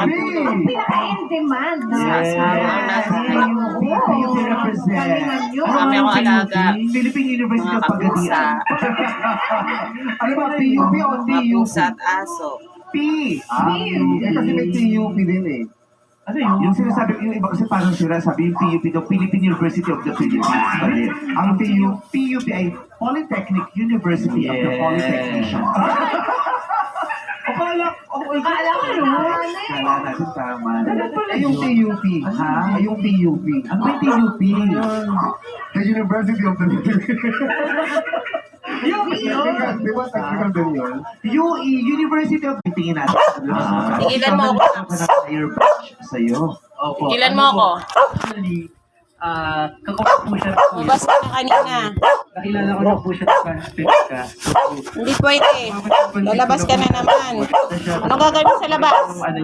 Ang pinaka-in demand na. Yes. Oo. Galingan nyo. Kami ako alaga. Philippine University Mga of Pagadian. kapusa. Ano ba, PUP o Mga TUP? pusa at aso. P. Eh, kasi may TUP din eh. Ano yun? Yung sinasabi, yung iba kasi parang sabi yung PUP daw, Philippine University of the Philippines. Mali. Ang PUP ay Polytechnic University of the Polytechnicians. Akala ko naman eh. Kala natin tama. Ay, yung TUP. Ha? Ay, yung TUP. Ano ba yung TUP? The University of the Philippines. Di ba technical din yun? UE, University of... Tingin natin. Tigilan mo ako. Higher batch sa'yo. Opo. Tigilan mo ako. Actually, kakuha po siya po. Bumabas ka na kanina. Nakilala ko na po siya sa Pilipinas. Hindi pwede. Lalabas ka na naman. Ano gagawin mo sa labas? Ano